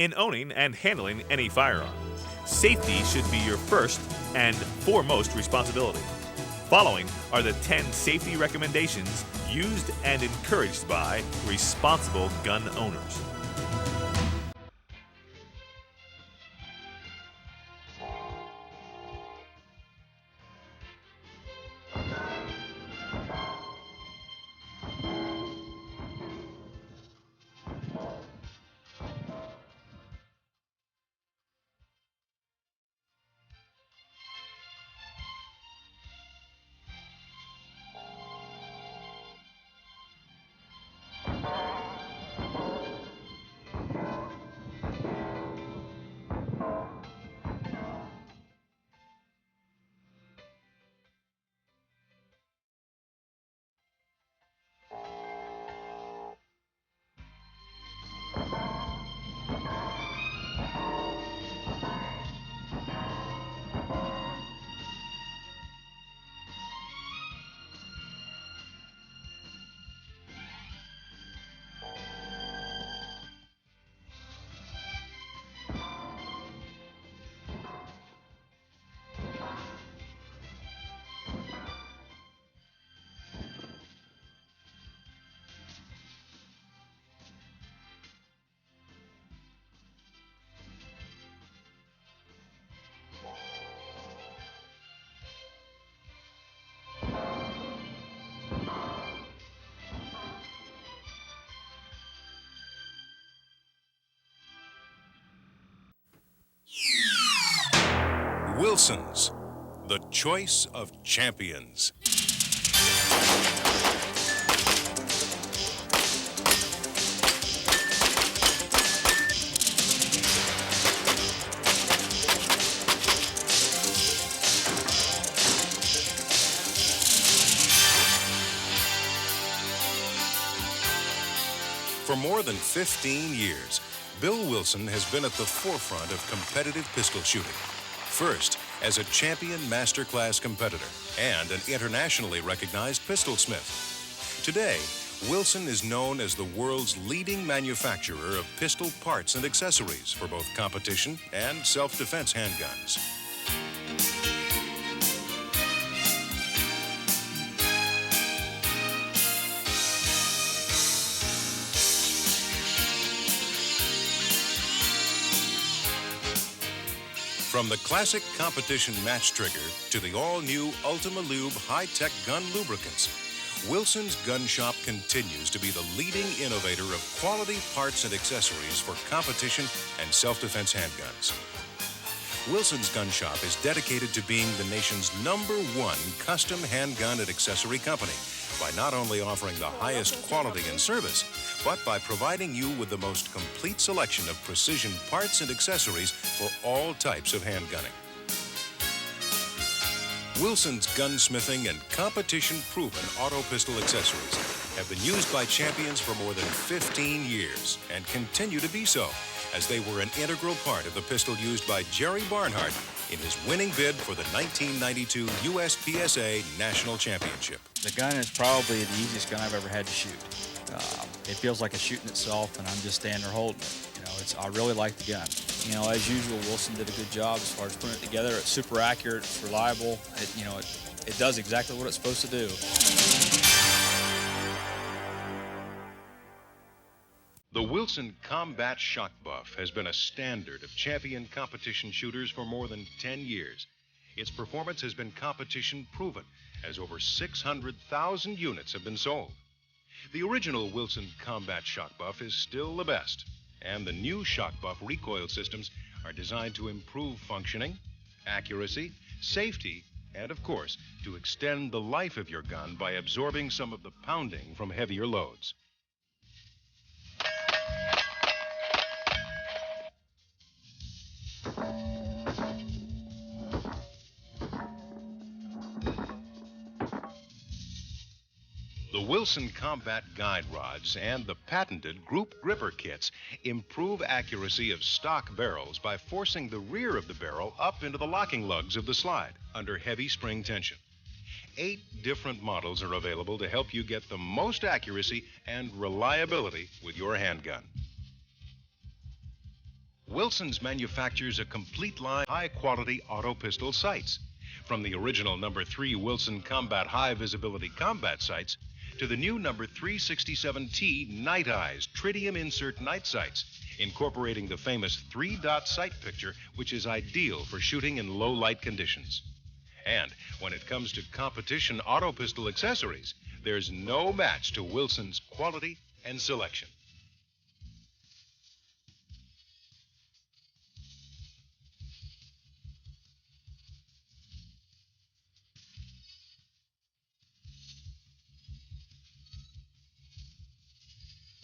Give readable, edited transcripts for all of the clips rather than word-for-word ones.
in owning and handling any firearm. Safety should be your first and foremost responsibility. Following are the 10 safety recommendations used and encouraged by responsible gun owners. Wilson's, the choice of champions. For more than 15 years, Bill Wilson has been at the forefront of competitive pistol shooting. First, as a champion masterclass competitor and an internationally recognized pistol smith. Today, Wilson is known as the world's leading manufacturer of pistol parts and accessories for both competition and self-defense handguns. From the classic competition match trigger to the all-new Ultima Lube high-tech gun lubricants, Wilson's Gun Shop continues to be the leading innovator of quality parts and accessories for competition and self-defense handguns. Wilson's Gun Shop is dedicated to being the nation's #1 custom handgun and accessory company by not only offering the highest quality and service, but by providing you with the most complete selection of precision parts and accessories for all types of handgunning. Wilson's gunsmithing and competition-proven auto pistol accessories have been used by champions for more than 15 years and continue to be so, as they were an integral part of the pistol used by Jerry Barnhart in his winning bid for the 1992 USPSA National Championship. The gun is probably the easiest gun I've ever had to shoot. It feels like it's shooting itself, and I'm just standing there holding it. I really like the gun. As usual, Wilson did a good job as far as putting it together. It's super accurate, it's reliable. It does exactly what it's supposed to do. The Wilson Combat Shock Buff has been a standard of champion competition shooters for more than 10 years. Its performance has been competition proven, as over 600,000 units have been sold. The original Wilson Combat Shock Buff is still the best, and the new Shock Buff recoil systems are designed to improve functioning, accuracy, safety, and of course, to extend the life of your gun by absorbing some of the pounding from heavier loads. The Wilson Combat Guide Rods and the patented Group Gripper Kits improve accuracy of stock barrels by forcing the rear of the barrel up into the locking lugs of the slide under heavy spring tension. 8 different models are available to help you get the most accuracy and reliability with your handgun. Wilson's manufactures a complete line of high-quality auto pistol sights, from the original number 3 Wilson Combat High Visibility Combat Sights to the new number 367T Night Eyes Tritium Insert Night Sights, incorporating the famous 3-dot sight picture, which is ideal for shooting in low light conditions. And when it comes to competition auto pistol accessories, there's no match to Wilson's quality and selection.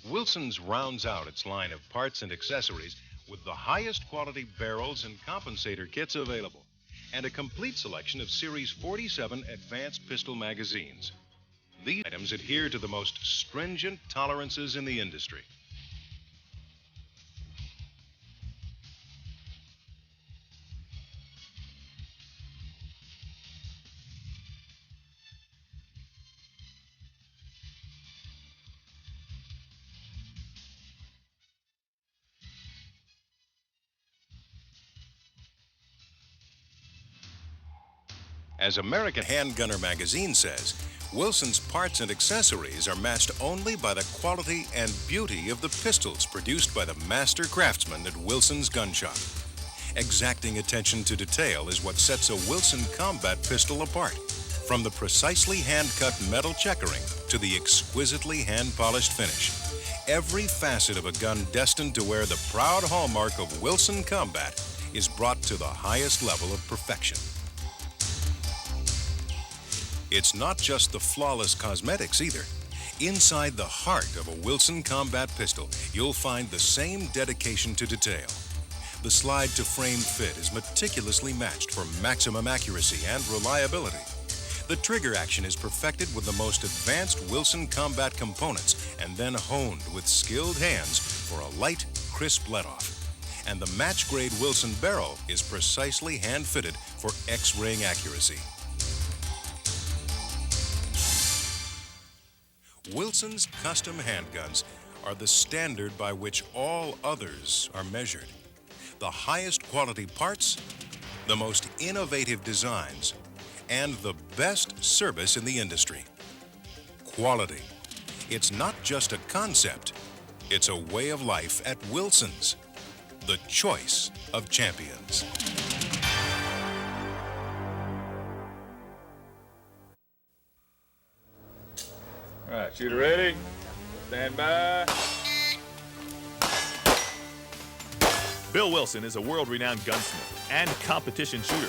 Wilson's rounds out its line of parts and accessories with the highest quality barrels and compensator kits available, and a complete selection of Series 47 advanced pistol magazines. These items adhere to the most stringent tolerances in the industry. As American Handgunner magazine says, Wilson's parts and accessories are matched only by the quality and beauty of the pistols produced by the master craftsmen at Wilson's Gun Shop. Exacting attention to detail is what sets a Wilson combat pistol apart, from the precisely hand-cut metal checkering to the exquisitely hand-polished finish. Every facet of a gun destined to wear the proud hallmark of Wilson Combat is brought to the highest level of perfection. It's not just the flawless cosmetics either. Inside the heart of a Wilson Combat pistol, you'll find the same dedication to detail. The slide-to-frame fit is meticulously matched for maximum accuracy and reliability. The trigger action is perfected with the most advanced Wilson Combat components and then honed with skilled hands for a light, crisp let-off. And the match-grade Wilson barrel is precisely hand-fitted for X-ring accuracy. Wilson's custom handguns are the standard by which all others are measured. The highest quality parts, the most innovative designs, and the best service in the industry. Quality. It's not just a concept, it's a way of life at Wilson's, the choice of champions. All right, shooter ready. Stand by. Bill Wilson is a world-renowned gunsmith and competition shooter.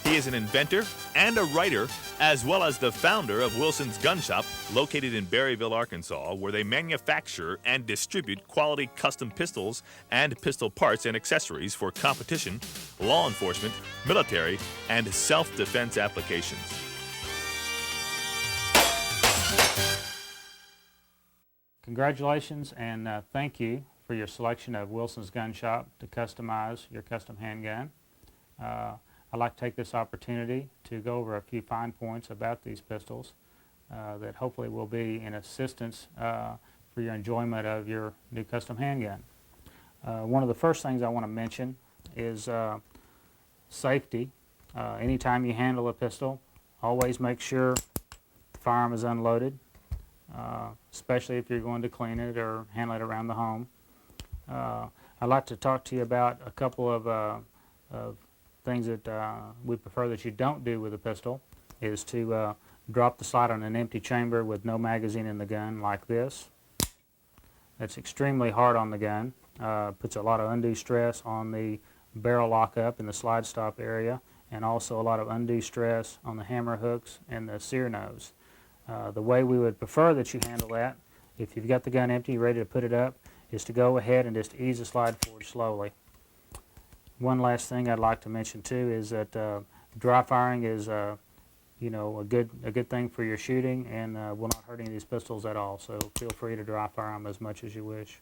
He is an inventor and a writer, as well as the founder of Wilson's Gun Shop, located in Berryville, Arkansas, where they manufacture and distribute quality custom pistols and pistol parts and accessories for competition, law enforcement, military, and self-defense applications. Congratulations and thank you for your selection of Wilson's Gun Shop to customize your custom handgun. I'd like to take this opportunity to go over a few fine points about these pistols that hopefully will be an assistance for your enjoyment of your new custom handgun. One of the first things I want to mention is safety. Anytime you handle a pistol, always make sure the firearm is unloaded. Especially if you're going to clean it or handle it around the home. I'd like to talk to you about a couple of things that we prefer that you don't do with a pistol, is to drop the sight on an empty chamber with no magazine in the gun like this. That's extremely hard on the gun, puts a lot of undue stress on the barrel lockup in the slide stop area, and also a lot of undue stress on the hammer hooks and the sear nose. The way we would prefer that you handle that, if you've got the gun empty, ready to put it up, is to go ahead and just ease the slide forward slowly. One last thing I'd like to mention too is that dry firing is, a good thing for your shooting and will not hurt any of these pistols at all. So feel free to dry fire them as much as you wish.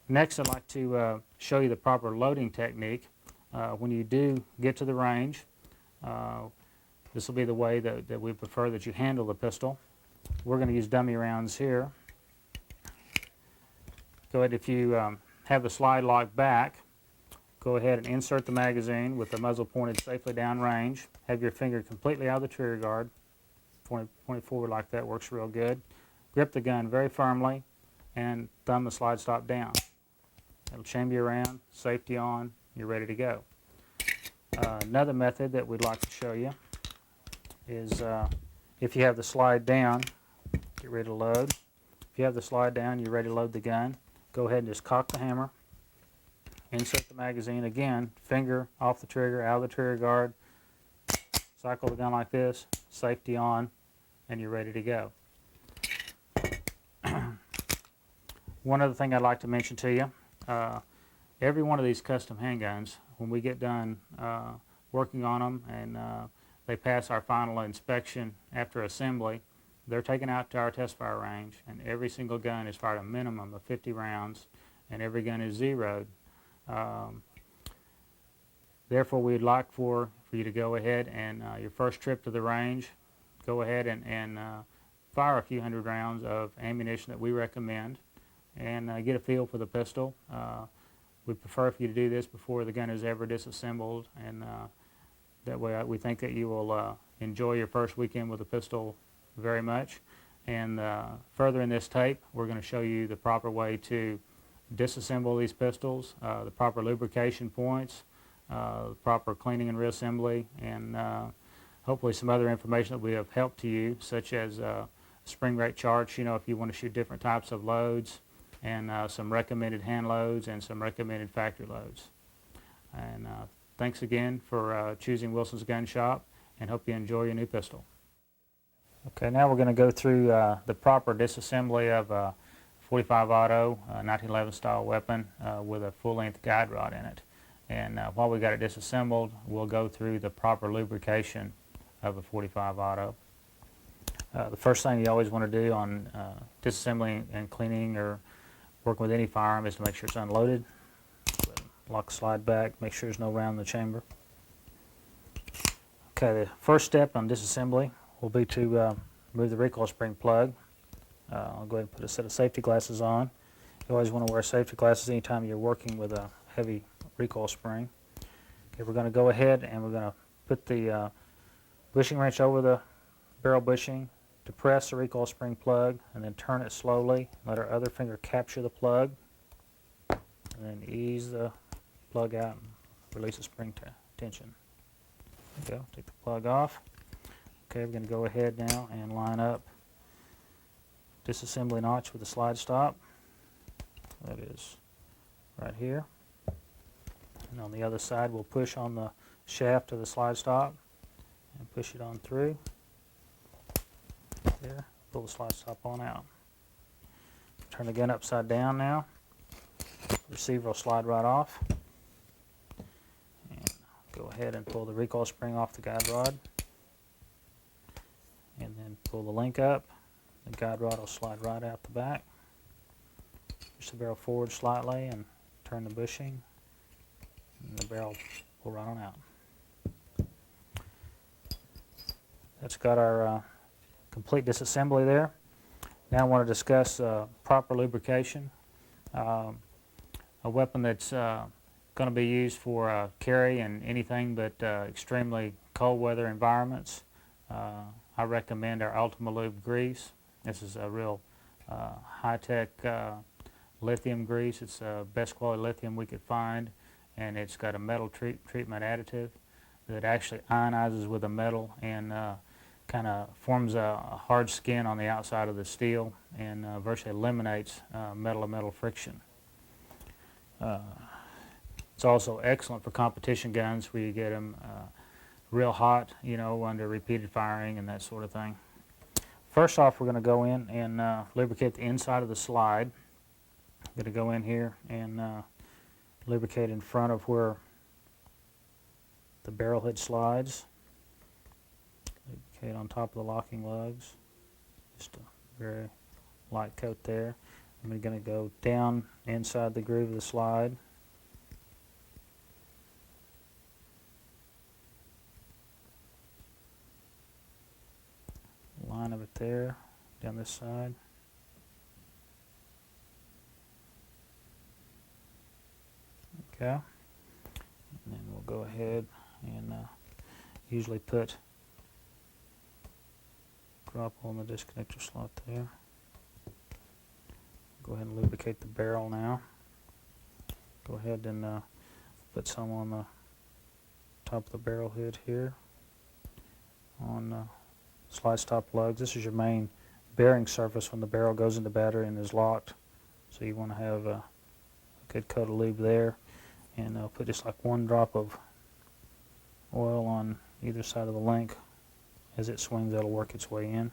Next, I'd like to show you the proper loading technique. When you do get to the range, this will be the way that we prefer that you handle the pistol. We're going to use dummy rounds here. Go ahead, if you have the slide locked back, go ahead and insert the magazine with the muzzle pointed safely downrange. Have your finger completely out of the trigger guard. Point forward like that works real good. Grip the gun very firmly and thumb the slide stop down. It'll chamber you around, safety on, you're ready to go. Another method that we'd like to show you is if you have the slide down, get ready to load. If you have the slide down, you're ready to load the gun, go ahead and just cock the hammer, insert the magazine again, finger off the trigger, out of the trigger guard, cycle the gun like this, safety on, and you're ready to go. One other thing I'd like to mention to you, every one of these custom handguns, when we get done working on them and they pass our final inspection after assembly, they're taken out to our test fire range, and every single gun is fired a minimum of 50 rounds, and every gun is zeroed. Therefore, we'd like for you to go ahead and your first trip to the range, go ahead and fire a few hundred rounds of ammunition that we recommend and get a feel for the pistol. We prefer for you to do this before the gun is ever disassembled, and that way we think that you will enjoy your first weekend with the pistol very much. And further in this tape, we're going to show you the proper way to disassemble these pistols, the proper lubrication points, the proper cleaning and reassembly, and hopefully some other information that we have helped to you, such as spring rate charts, if you want to shoot different types of loads, and some recommended hand loads and some recommended factory loads. And thanks again for choosing Wilson's Gun Shop, and hope you enjoy your new pistol. Okay, now we're going to go through the proper disassembly of a .45 Auto 1911 style weapon with a full-length guide rod in it. And while we got it disassembled, we'll go through the proper lubrication of a .45 Auto. The first thing you always want to do on disassembling and cleaning or working with any firearm is to make sure it's unloaded. Lock the slide back, make sure there's no round in the chamber. Okay, the first step on disassembly will be to remove the recoil spring plug. I'll go ahead and put a set of safety glasses on. You always want to wear safety glasses anytime you're working with a heavy recoil spring. Okay, we're going to go ahead and we're going to put the bushing wrench over the barrel bushing, depress the recoil spring plug, and then turn it slowly. Let our other finger capture the plug, and then ease the plug out and release the spring tension. There we go. Take the plug off. Okay, we're going to go ahead now and line up disassembly notch with the slide stop. That is right here. And on the other side, we'll push on the shaft of the slide stop and push it on through. There, pull the slide stop on out. Turn the gun upside down now. The receiver will slide right off. And go ahead and pull the recoil spring off the guide rod. And then pull the link up. The guide rod will slide right out the back. Push the barrel forward slightly and turn the bushing. And the barrel will run on out. That's got our complete disassembly there. Now I want to discuss proper lubrication. A weapon that's going to be used for carry in anything but extremely cold weather environments. I recommend our Ultima Lube grease. This is a real high-tech lithium grease. It's the best quality lithium we could find, and it's got a metal treatment additive that actually ionizes with the metal and kind of forms a hard skin on the outside of the steel and virtually eliminates metal-to-metal friction. It's also excellent for competition guns where you get them real hot, under repeated firing and that sort of thing. First off, we're going to go in and lubricate the inside of the slide. I'm going to go in here and lubricate in front of where the barrel head slides. Lubricate on top of the locking lugs. Just a very light coat there. I'm going to go down inside the groove of the slide. Line of it there, down this side. go. And then we'll go ahead and usually put drop on the disconnector slot there. Go ahead and lubricate the barrel now. Go ahead and put some on the top of the barrel head here on slide stop plugs. This is your main bearing surface when the barrel goes into battery and is locked. So you want to have a good coat of lube there. And I'll put just like one drop of oil on either side of the link. As it swings, that'll work its way in.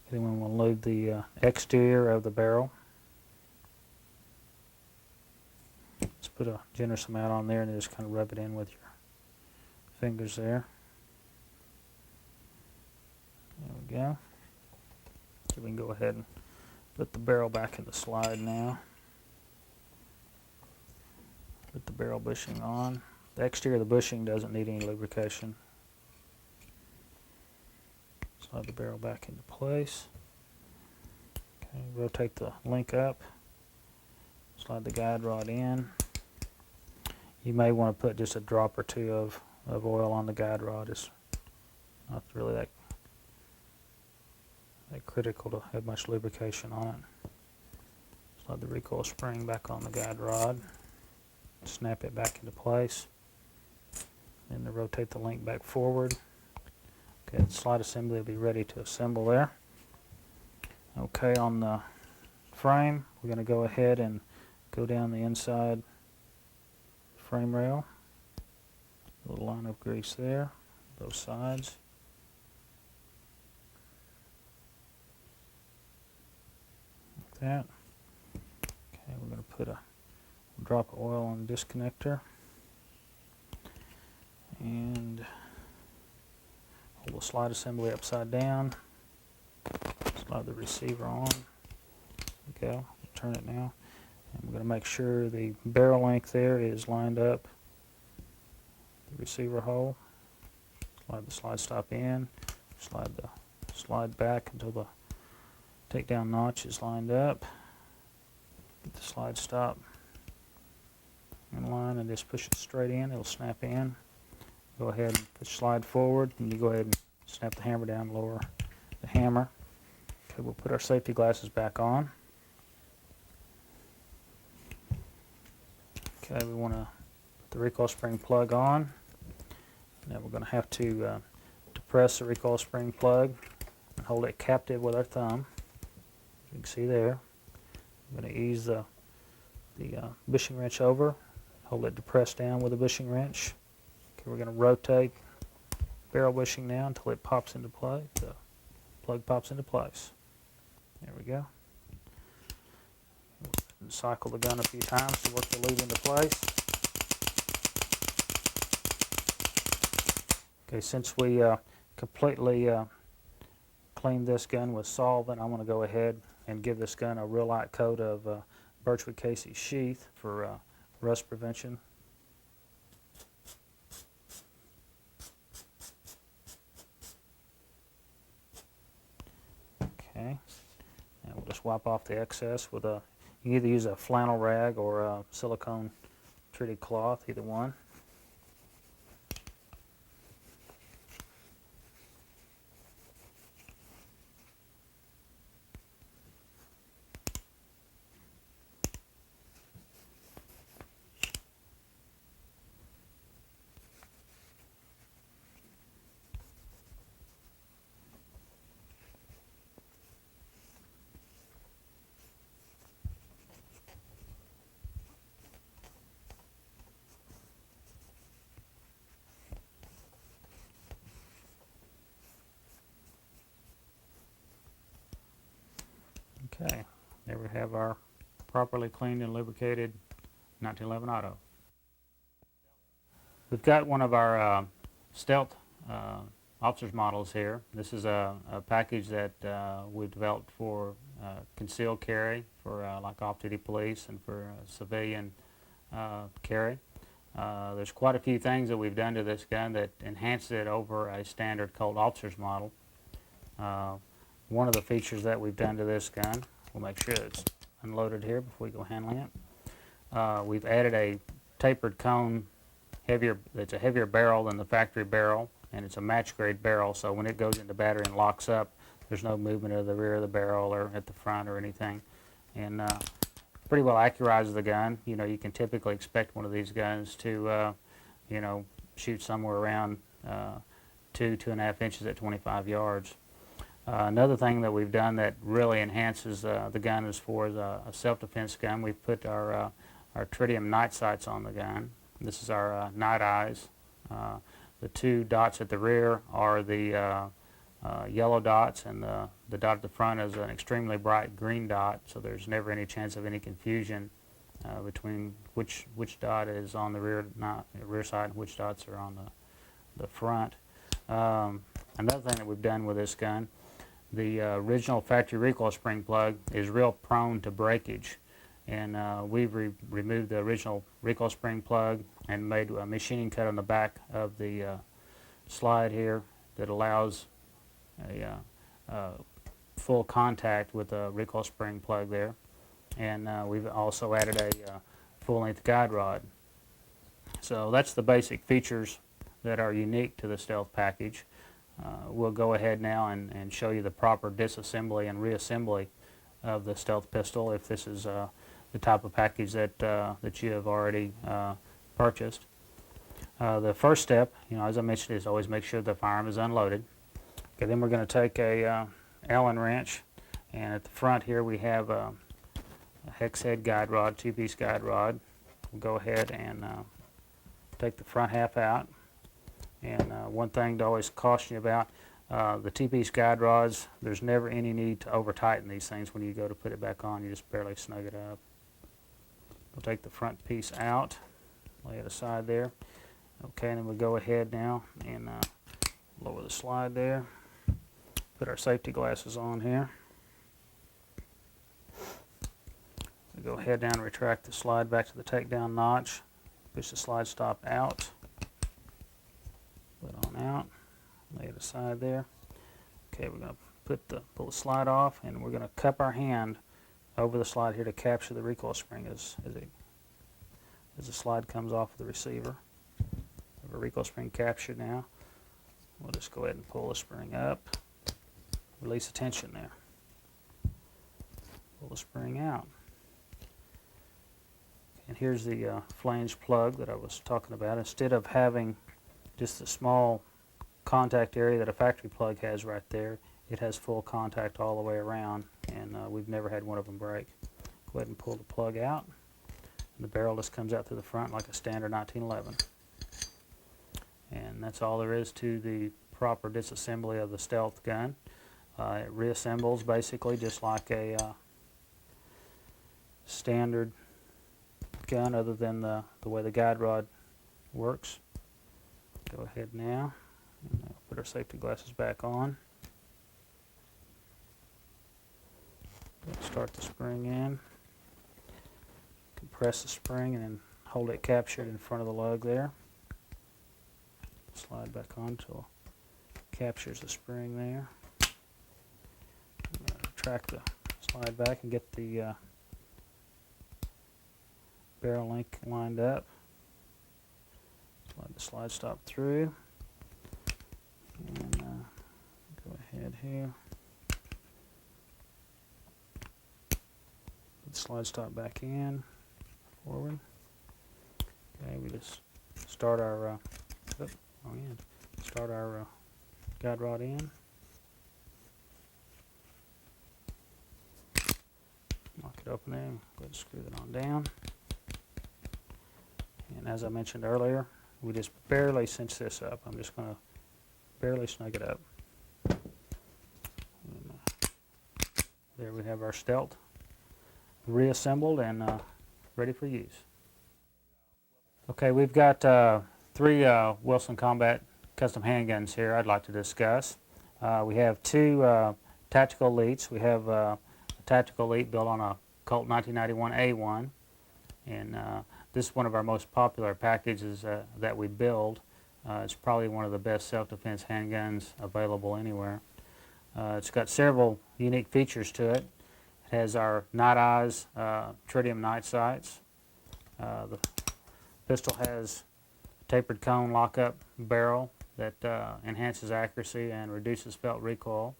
Then we want to lube the exterior of the barrel. Just put a generous amount on there and just kind of rub it in with your fingers there. There we go. So we can go ahead and put the barrel back in the slide now. Put the barrel bushing on. The exterior of the bushing doesn't need any lubrication. Slide the barrel back into place. Okay, rotate the link up. Slide the guide rod in. You may want to put just a drop or two of oil on the guide rod. It's not really that critical to have much lubrication on it. Slide the recoil spring back on the guide rod. Snap it back into place. Then rotate the link back forward. Okay, the slide assembly will be ready to assemble there. Okay, on the frame, we're going to go ahead and go down the inside frame rail. A little line of grease there, both sides. Like that. Okay, we're going to put a drop of oil on the disconnector. And hold the slide assembly upside down. Slide the receiver on. There we go. Turn it now. And we're going to make sure the barrel length there is lined up. The receiver hole. Slide the slide stop in. Slide the slide back until the takedown notch is lined up. Get the slide stop in line and just push it straight in. It'll snap in. Go ahead and push slide forward, and you go ahead and snap the hammer down, lower the hammer. Okay, we'll put our safety glasses back on. Okay, we want to put the recoil spring plug on. Now we're going to have to depress the recoil spring plug and hold it captive with our thumb. You can see there. I'm going to ease the bushing wrench over, hold it depressed down with a bushing wrench. Okay, we're going to rotate barrel bushing now until it pops into play. The plug pops into place. There we go. And cycle the gun a few times to work the lube into place. Okay, since we completely cleaned this gun with solvent, I'm going to go ahead and give this gun a real light coat of Birchwood Casey sheath for rust prevention. Okay, and we'll just wipe off the excess with a, you can either use a flannel rag or a silicone treated cloth, either one. Okay, there we have our properly cleaned and lubricated 1911 Auto. We've got one of our stealth officer's models here. This is a package that we've developed for concealed carry for like off-duty police and for civilian carry. There's quite a few things that we've done to this gun that enhances it over a standard Colt officer's model. One of the features that we've done to this gun, we'll make sure it's unloaded here before we go handling it. We've added a tapered cone, it's a heavier barrel than the factory barrel, and it's a match grade barrel, so when it goes into battery and locks up, there's no movement of the rear of the barrel or at the front or anything. And pretty well accurizes the gun. You know, you can typically expect one of these guns to, you know, shoot somewhere around 2.5 inches at 25 yards. Another thing that we've done that really enhances the gun as far as a self-defense gun, we've put our tritium night sights on the gun. This is our night eyes. The two dots at the rear are the yellow dots, and the dot at the front is an extremely bright green dot, so there's never any chance of any confusion between which dot is on the rear side and which dots are on the front. Another thing that we've done with this gun, the original factory recoil spring plug is real prone to breakage, and we've removed the original recoil spring plug and made a machining cut on the back of the slide here that allows a full contact with the recoil spring plug there. And we've also added a full-length guide rod. So that's the basic features that are unique to the Stealth package. We'll go ahead now and show you the proper disassembly and reassembly of the Stealth pistol if this is the type of package that you have already purchased. The first step, you know, as I mentioned, is always make sure the firearm is unloaded. Okay, then we're going to take a Allen wrench, and at the front here we have a hex head guide rod, two-piece guide rod. We'll go ahead and take the front half out. And one thing to always caution you about, the two-piece guide rods, there's never any need to over-tighten these things when you go to put it back on. You just barely snug it up. We'll take the front piece out, lay it aside there. Okay, and then we'll go ahead now and lower the slide there. Put our safety glasses on here. We'll go ahead down and retract the slide back to the takedown notch. Push the slide stop out. Put it on out. Lay it aside there. Okay, we're going to pull the slide off, and we're going to cup our hand over the slide here to capture the recoil spring as the slide comes off of the receiver. We have a recoil spring captured now. We'll just go ahead and pull the spring up. Release the tension there. Pull the spring out. And here's the flange plug that I was talking about. Instead of having just the small contact area that a factory plug has right there, it has full contact all the way around, and we've never had one of them break. Go ahead and pull the plug out. And the barrel just comes out through the front like a standard 1911. And that's all there is to the proper disassembly of the Stealth gun. It reassembles basically just like a standard gun, other than the way the guide rod works. Go ahead now and put our safety glasses back on. Start the spring in. Compress the spring and then hold it captured in front of the lug there. Slide back on until it captures the spring there. Retract the slide back and get the barrel link lined up. Slide the slide stop through. And go ahead here. Put the slide stop back in, forward. Okay, we just start our guide rod in. Lock it open there. Go ahead and screw that on down. And as I mentioned earlier, we just barely cinch this up. I'm just going to barely snug it up. And, there we have our Stealth reassembled and ready for use. Okay, we've got 3 Wilson Combat custom handguns here I'd like to discuss. We have 2 Tactical Elites. We have a Tactical Elite built on a Colt 1991 A1, and this is one of our most popular packages that we build. It's probably one of the best self-defense handguns available anywhere. It's got several unique features to it. It has our night eyes tritium night sights. The pistol has a tapered cone lockup barrel that enhances accuracy and reduces felt recoil.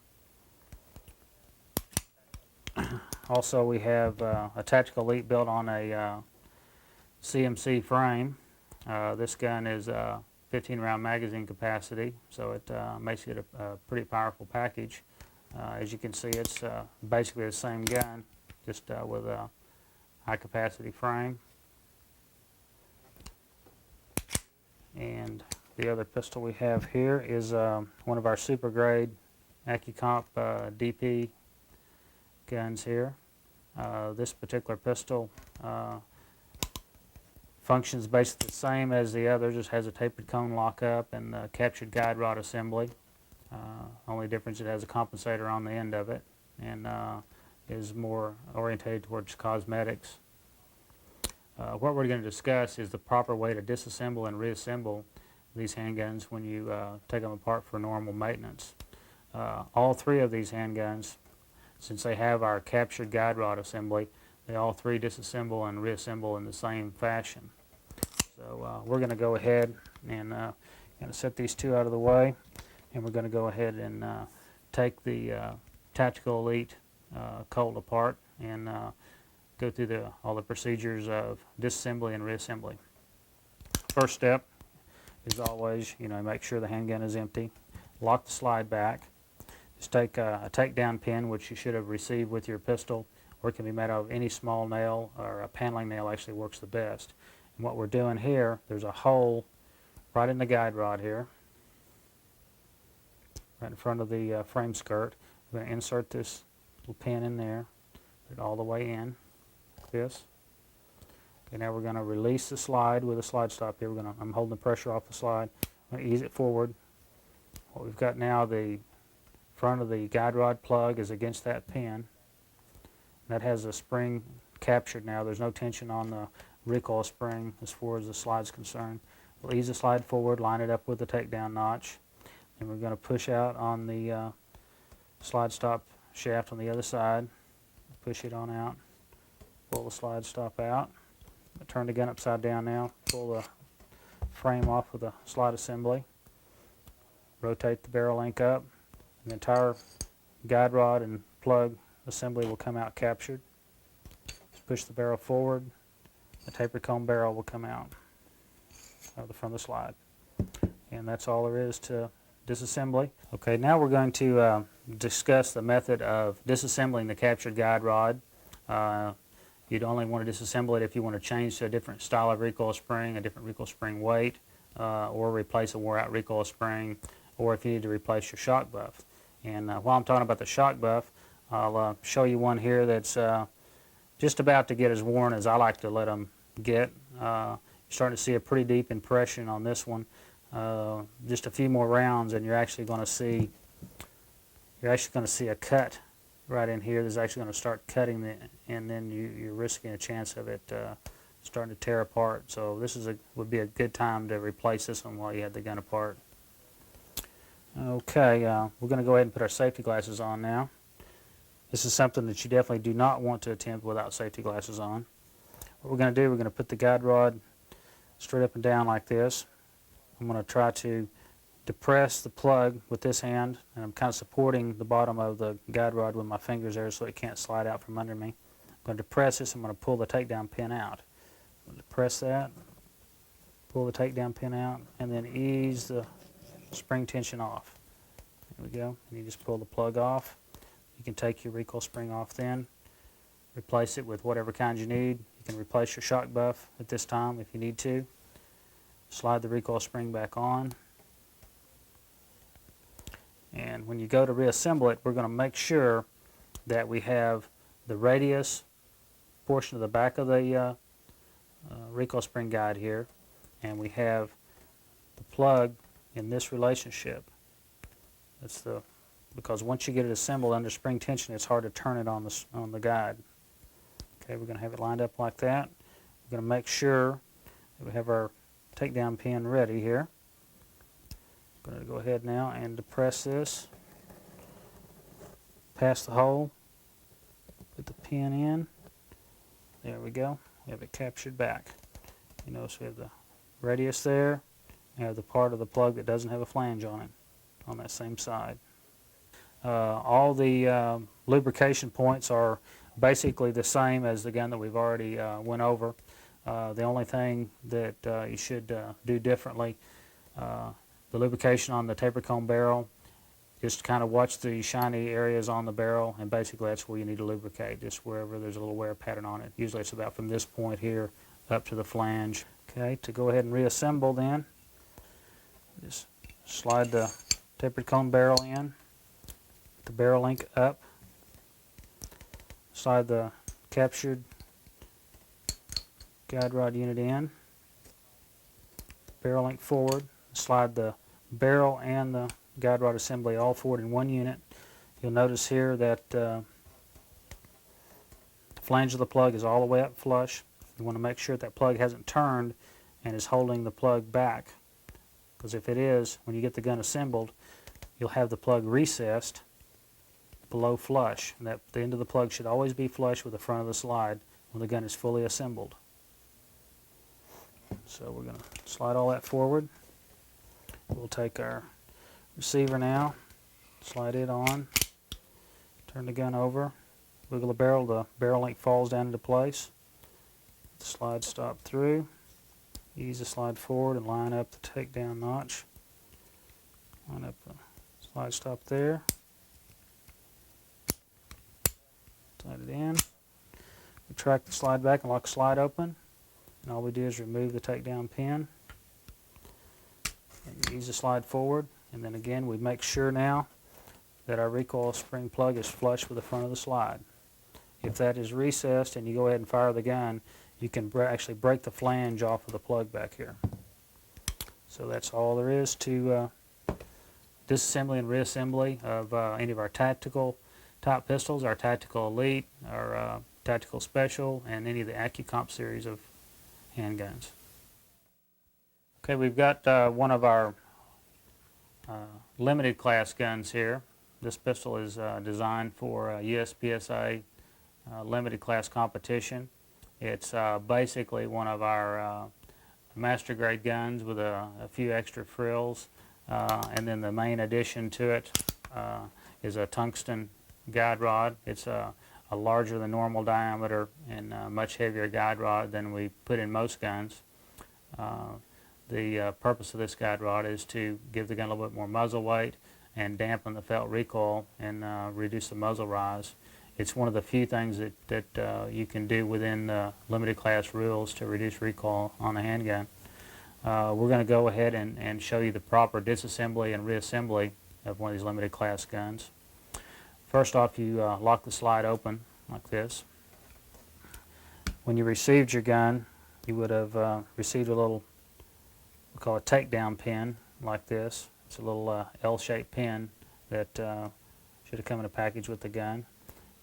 Also, we have a Tactical Elite built on a CMC frame. This gun is 15 round magazine capacity, so it makes it a pretty powerful package. As you can see, it's basically the same gun, just with a high capacity frame. And the other pistol we have here is one of our super grade AccuComp DP guns here. This particular pistol functions basically the same as the other, just has a tapered cone lockup and a captured guide rod assembly. Only difference, it has a compensator on the end of it and is more orientated towards cosmetics. What we're going to discuss is the proper way to disassemble and reassemble these handguns when you take them apart for normal maintenance. All three of these handguns, since they have our captured guide rod assembly, they all three disassemble and reassemble in the same fashion. So we're going to go ahead and going to set these two out of the way, and we're going to go ahead and take the Tactical Elite Colt apart and go through all the procedures of disassembly and reassembly. First step is always, make sure the handgun is empty. Lock the slide back. Just take a takedown pin, which you should have received with your pistol, or it can be made out of any small nail, or a paneling nail actually works the best. And what we're doing here, there's a hole right in the guide rod here, right in front of the frame skirt. We're going to insert this little pin in there, put it all the way in, like this. Okay, now we're going to release the slide with a slide stop here. I'm holding the pressure off the slide. I'm going to ease it forward. What we've got now, the front of the guide rod plug is against that pin. That has a spring captured now. There's no tension on the recoil spring as far as the slide's concerned. We'll ease the slide forward, line it up with the takedown notch, and we're going to push out on the slide stop shaft on the other side. Push it on out, pull the slide stop out. Turn the gun upside down now, pull the frame off with the slide assembly, rotate the barrel link up, and the entire guide rod and plug assembly will come out captured. Just push the barrel forward, the tapered cone barrel will come out of the front of the slide. And that's all there is to disassembly. Okay, now we're going to discuss the method of disassembling the captured guide rod. You'd only want to disassemble it if you want to change to a different style of recoil spring, a different recoil spring weight, or replace a wore-out recoil spring, or if you need to replace your shock buff. And while I'm talking about the shock buff, I'll show you one here that's just about to get as worn as I like to let them get. You're starting to see a pretty deep impression on this one. Just a few more rounds, and you're actually going to see a cut right in here. There's actually going to start cutting, and then you're risking a chance of it starting to tear apart. So this would be a good time to replace this one while you have the gun apart. Okay, we're going to go ahead and put our safety glasses on now. This is something that you definitely do not want to attempt without safety glasses on. What we're going to do, we're going to put the guide rod straight up and down like this. I'm going to try to depress the plug with this hand, and I'm kind of supporting the bottom of the guide rod with my fingers there so it can't slide out from under me. I'm going to depress this. I'm going to pull the takedown pin out. I'm going to depress that, pull the takedown pin out, and then ease the spring tension off. There we go. And you just pull the plug off. You can take your recoil spring off then, replace it with whatever kind you need. You can replace your shock buff at this time if you need to. Slide the recoil spring back on. And when you go to reassemble it, we're going to make sure that we have the radius portion of the back of the recoil spring guide here, and we have the plug in this relationship. Because once you get it assembled under spring tension, it's hard to turn it on the guide. Okay, we're going to have it lined up like that. We're going to make sure that we have our takedown pin ready here. I'm going to go ahead now and depress this, past the hole, put the pin in. There we go. We have it captured back. You notice we have the radius there. You have the part of the plug that doesn't have a flange on it on that same side. All the lubrication points are basically the same as the gun that we've already went over. The only thing that you should do differently, the lubrication on the tapered cone barrel, just kind of watch the shiny areas on the barrel, and basically that's where you need to lubricate, just wherever there's a little wear pattern on it. Usually it's about from this point here up to the flange. Okay, to go ahead and reassemble then, just slide the tapered cone barrel in, the barrel link up, slide the captured guide rod unit in, barrel link forward, slide the barrel and the guide rod assembly all forward in one unit. You'll notice here that the flange of the plug is all the way up flush. You want to make sure that plug hasn't turned and is holding the plug back, because if it is, when you get the gun assembled, you'll have the plug recessed below flush. And that the end of the plug should always be flush with the front of the slide when the gun is fully assembled. So we're going to slide all that forward. We'll take our receiver now, slide it on, turn the gun over, wiggle the barrel link falls down into place. The slide stop through, ease the slide forward and line up the takedown notch. Line up the slide stop there. Slide it in. Retract the slide back and lock the slide open. And all we do is remove the takedown pin. And ease the slide forward. And then again, we make sure now that our recoil spring plug is flush with the front of the slide. If that is recessed and you go ahead and fire the gun, you can actually break the flange off of the plug back here. So that's all there is to disassembly and reassembly of any of our tactical type pistols, our Tactical Elite, our Tactical Special, and any of the AccuComp series of handguns. Okay, we've got one of our limited class guns here. This pistol is designed for USPSA limited class competition. It's basically one of our master grade guns with a few extra frills, and then the main addition to it is a tungsten guide rod. It's a larger than normal diameter and much heavier guide rod than we put in most guns. The purpose of this guide rod is to give the gun a little bit more muzzle weight and dampen the felt recoil and reduce the muzzle rise. It's one of the few things that you can do within limited class rules to reduce recoil on a handgun. We're going to go ahead and show you the proper disassembly and reassembly of one of these limited class guns. First off, you lock the slide open like this. When you received your gun, you would have received a little, we call it takedown pin like this. It's a little L-shaped pin that should have come in a package with the gun.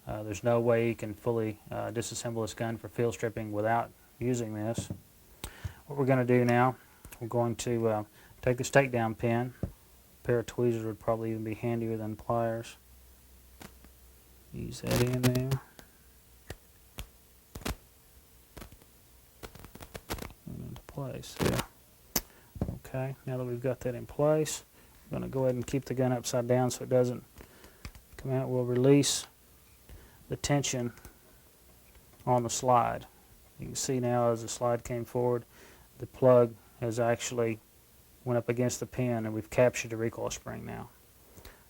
There's no way you can fully disassemble this gun for field stripping without using this. What we're going to do now, we're going to take this takedown pin. A pair of tweezers would probably even be handier than pliers. Ease that in there. And into place there. Okay, now that we've got that in place, we're going to go ahead and keep the gun upside down so it doesn't come out. We'll release the tension on the slide. You can see now as the slide came forward, the plug has actually went up against the pin, and we've captured the recoil spring now.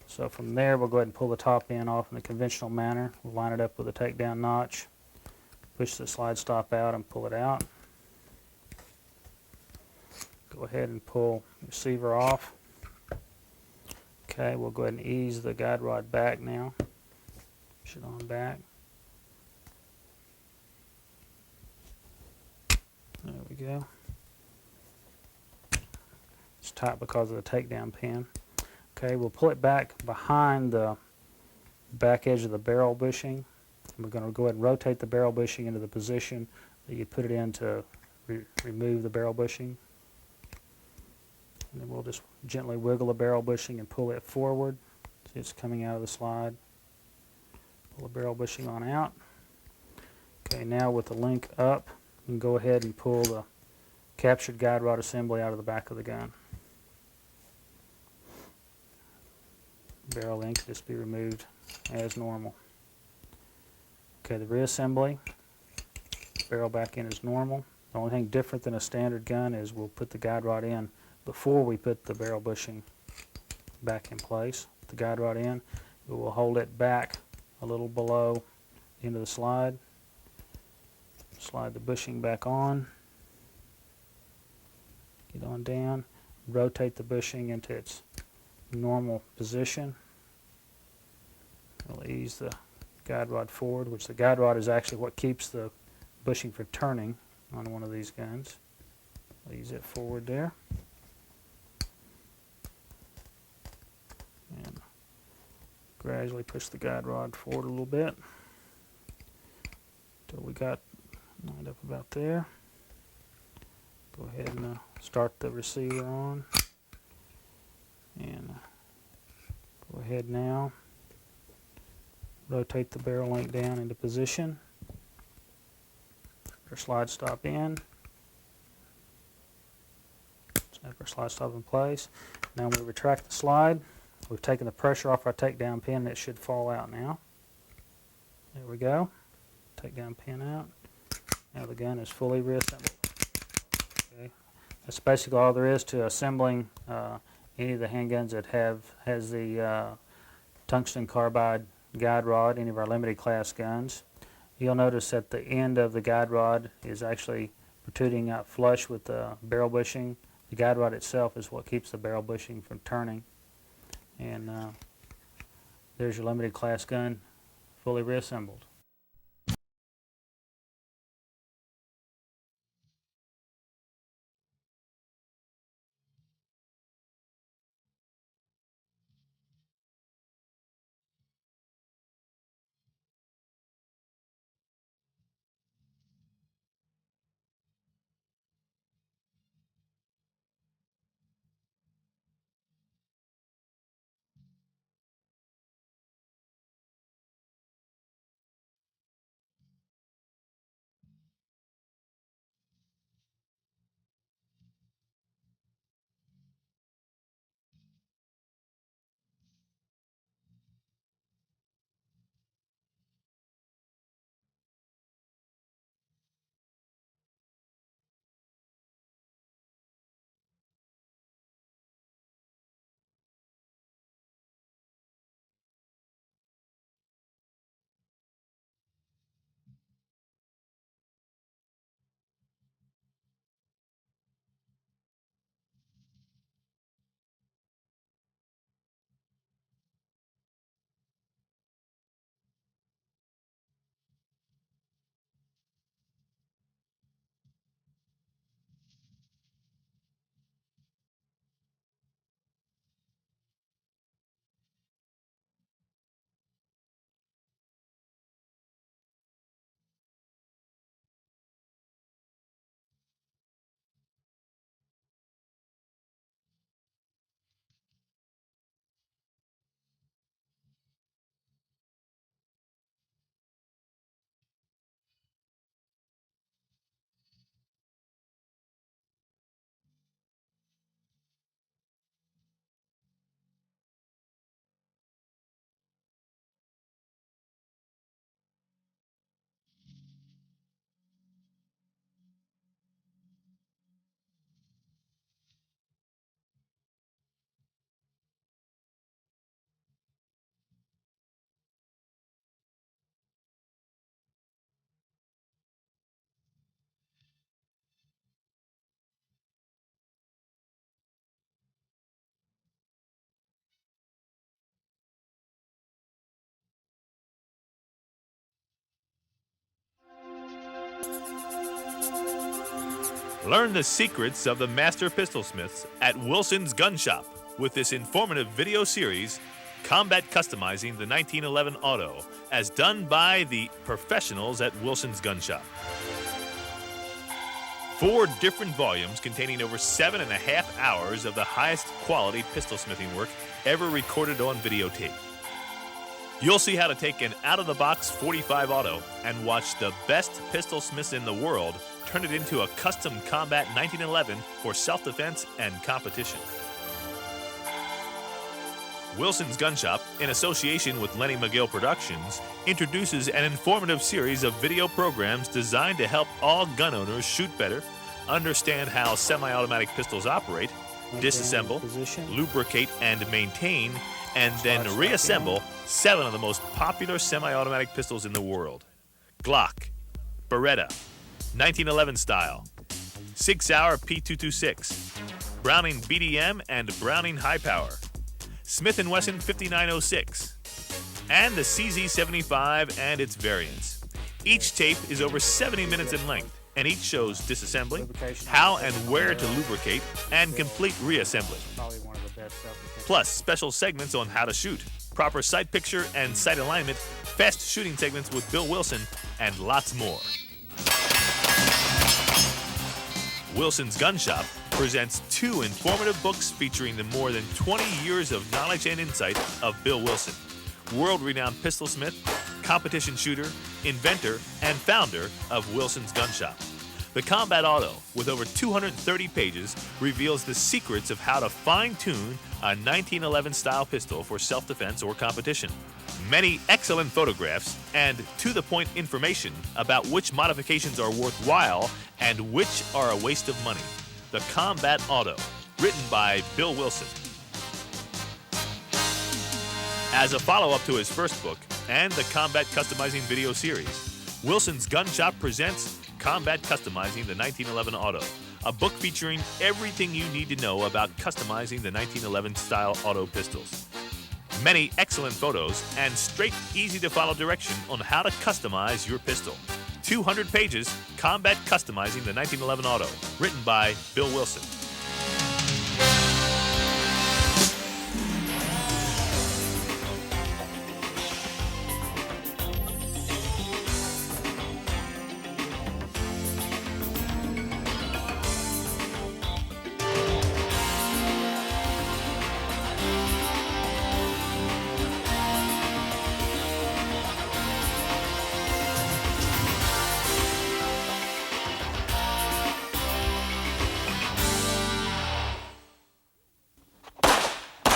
So from there, we'll go ahead and pull the top end off in the conventional manner. We'll line it up with a takedown notch, push the slide stop out and pull it out. Go ahead and pull the receiver off. Okay, we'll go ahead and ease the guide rod back now. Push it on back. There we go. It's tight because of the takedown pin. Okay, we'll pull it back behind the back edge of the barrel bushing. We're going to go ahead and rotate the barrel bushing into the position that you put it in to remove the barrel bushing. And then we'll just gently wiggle the barrel bushing and pull it forward. See, it's coming out of the slide. Pull the barrel bushing on out. Okay, now with the link up, you can go ahead and pull the captured guide rod assembly out of the back of the gun. Barrel end can just be removed as normal. Okay, the reassembly, barrel back in is normal. The only thing different than a standard gun is we'll put the guide rod in before we put the barrel bushing back in place. The guide rod in, we will hold it back a little below the end of the slide. Slide the bushing back on. Get on down. Rotate the bushing into its normal position. We'll ease the guide rod forward, which the guide rod is actually what keeps the bushing from turning on one of these guns. We'll ease it forward there. And gradually push the guide rod forward a little bit until we got lined up about there. Go ahead and start the receiver on. And go ahead now. Rotate the barrel length down into position. Our slide stop in. Snap our slide stop in place. Now when we retract the slide, we've taken the pressure off our takedown pin and it should fall out now. There we go. Takedown pin out. Now the gun is fully reassembled. Okay. That's basically all there is to assembling any of the handguns that has the tungsten carbide guide rod, any of our limited class guns. You'll notice that the end of the guide rod is actually protruding out flush with the barrel bushing. The guide rod itself is what keeps the barrel bushing from turning. And there's your limited class gun fully reassembled. Learn the secrets of the master pistol smiths at Wilson's Gun Shop with this informative video series, Combat Customizing the 1911 Auto, as done by the professionals at Wilson's Gun Shop. 4 different volumes containing over 7.5 hours of the highest quality pistol smithing work ever recorded on videotape. You'll see how to take an out-of-the-box .45 auto and watch the best pistol smiths in the world turn it into a custom Combat 1911 for self-defense and competition. Wilson's Gun Shop, in association with Lenny McGill Productions, introduces an informative series of video programs designed to help all gun owners shoot better, understand how semi-automatic pistols operate, disassemble, lubricate and maintain, and then reassemble 7 of the most popular semi-automatic pistols in the world. Glock, Beretta, 1911 style, Sig Sauer P226, Browning BDM and Browning High Power, Smith & Wesson 5906, and the CZ75 and its variants. Each tape is over 70 minutes in length, and each shows disassembly, how and where to lubricate, and complete reassembly. Plus, special segments on how to shoot, proper sight picture and sight alignment, fast shooting segments with Bill Wilson, and lots more. Wilson's Gun Shop presents 2 informative books featuring the more than 20 years of knowledge and insight of Bill Wilson, world-renowned pistolsmith, competition shooter, inventor, and founder of Wilson's Gun Shop. The Combat Auto, with over 230 pages, reveals the secrets of how to fine-tune a 1911 style pistol for self-defense or competition. Many excellent photographs and to-the-point information about which modifications are worthwhile and which are a waste of money. The Combat Auto, written by Bill Wilson. As a follow-up to his first book and the Combat Customizing video series, Wilson's Gun Shop presents Combat Customizing the 1911 Auto, a book featuring everything you need to know about customizing the 1911 style auto pistols. Many excellent photos and straight, easy-to-follow direction on how to customize your pistol. 200 pages, Combat Customizing the 1911 Auto, written by Bill Wilson.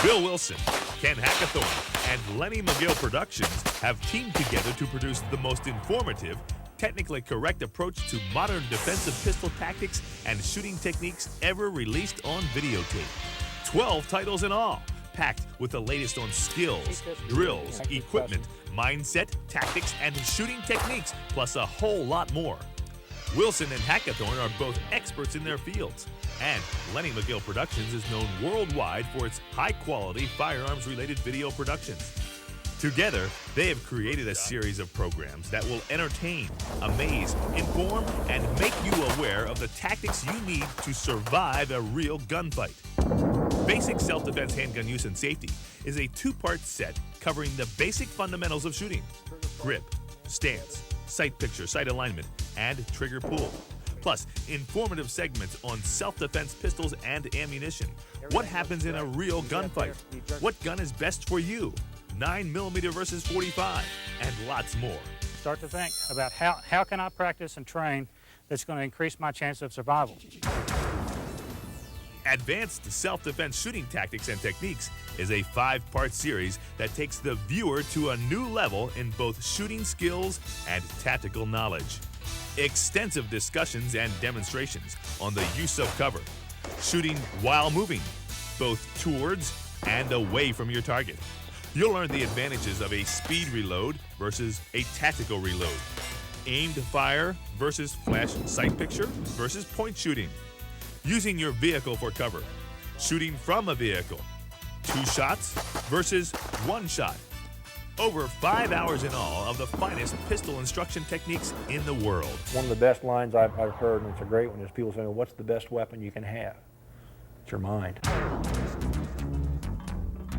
Bill Wilson, Ken Hackathorn, and Lenny McGill Productions have teamed together to produce the most informative, technically correct approach to modern defensive pistol tactics and shooting techniques ever released on videotape. 12 titles in all, packed with the latest on skills, drills, equipment, mindset, tactics, and shooting techniques, plus a whole lot more. Wilson and Hackathorn are both experts in their fields, and Lenny McGill Productions is known worldwide for its high-quality firearms-related video productions. Together, they have created a series of programs that will entertain, amaze, inform, and make you aware of the tactics you need to survive a real gunfight. Basic Self-Defense Handgun Use and Safety is a 2-part set covering the basic fundamentals of shooting: grip, stance, sight picture, sight alignment, and trigger pull. Plus, informative segments on self-defense pistols and ammunition. What happens in a real gunfight? What gun is best for you? 9mm versus 45, and lots more. Start to think about how can I practice and train that's going to increase my chance of survival. Advanced Self-Defense Shooting Tactics and Techniques is a 5-part series that takes the viewer to a new level in both shooting skills and tactical knowledge. Extensive discussions and demonstrations on the use of cover, shooting while moving, both towards and away from your target. You'll learn the advantages of a speed reload versus a tactical reload, aimed fire versus flash sight picture versus point shooting, using your vehicle for cover, shooting from a vehicle, 2 shots versus 1 shot. Over 5 hours in all of the finest pistol instruction techniques in the world. One of the best lines I've heard, and it's a great one, is people saying, what's the best weapon you can have? It's your mind.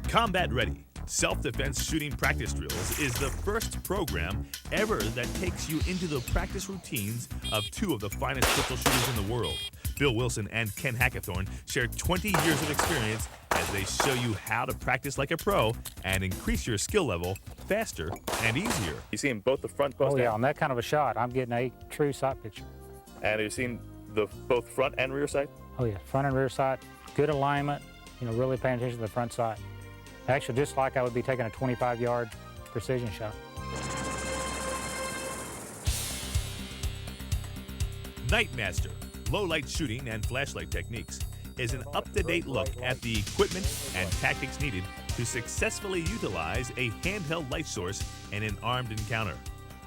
Combat Ready Self-Defense Shooting Practice Drills is the first program ever that takes you into the practice routines of 2 of the finest pistol shooters in the world. Bill Wilson and Ken Hackathorn share 20 years of experience as they show you how to practice like a pro and increase your skill level faster and easier. You see in both the front post. Oh yeah, on that kind of a shot, I'm getting a true sight picture. And have you seen the both front and rear sight? Oh yeah, front and rear sight, good alignment, you know, really paying attention to the front sight. Actually, just like I would be taking a 25-yard precision shot. Nightmaster, low-light shooting and flashlight techniques, is an up-to-date look at the equipment and tactics needed to successfully utilize a handheld light source in an armed encounter.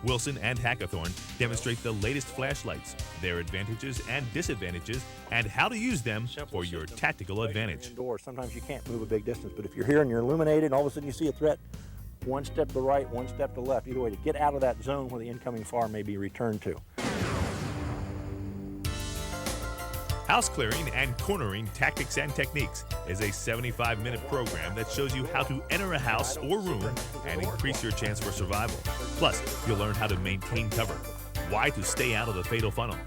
Wilson and Hackathorn demonstrate the latest flashlights, their advantages and disadvantages, and how to use them for your tactical advantage. Indoors, sometimes you can't move a big distance, but if you're here and you're illuminated and all of a sudden you see a threat, one step to the right, one step to the left, either way, to get out of that zone where the incoming fire may be returned to. House Clearing and Cornering Tactics and Techniques is a 75-minute program that shows you how to enter a house or room and increase your chance for survival. Plus, you'll learn how to maintain cover, why to stay out of the fatal funnel,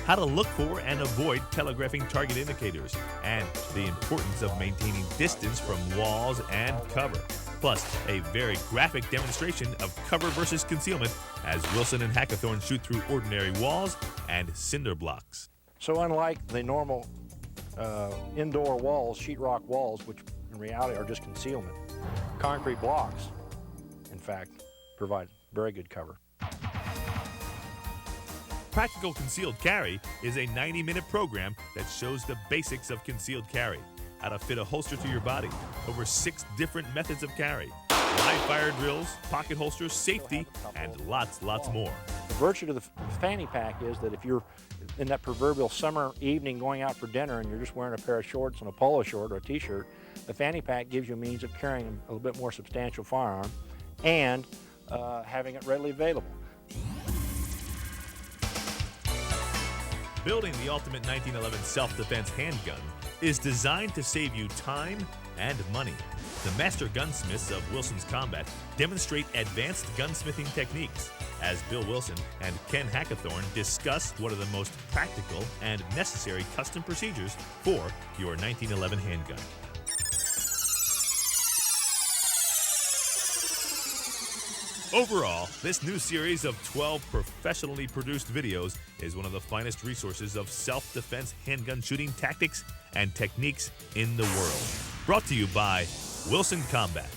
how to look for and avoid telegraphing target indicators, and the importance of maintaining distance from walls and cover. Plus, a very graphic demonstration of cover versus concealment as Wilson and Hackathorn shoot through ordinary walls and cinder blocks. So unlike the normal indoor walls, sheetrock walls, which in reality are just concealment, concrete blocks, in fact, provide very good cover. Practical Concealed Carry is a 90-minute program that shows the basics of concealed carry, how to fit a holster to your body, over 6 different methods of carry, live fire drills, pocket holsters, safety, and lots more. The virtue of the fanny pack is that if you're in that proverbial summer evening going out for dinner and you're just wearing a pair of shorts and a polo short or a t-shirt, the fanny pack gives you a means of carrying a little bit more substantial firearm and having it readily available. Building the ultimate 1911 self-defense handgun is designed to save you time and money. The master gunsmiths of Wilson's Combat demonstrate advanced gunsmithing techniques as Bill Wilson and Ken Hackathorn discuss what are the most practical and necessary custom procedures for your 1911 handgun. Overall, this new series of 12 professionally produced videos is one of the finest resources of self-defense handgun shooting tactics and techniques in the world. Brought to you by Wilson Combat.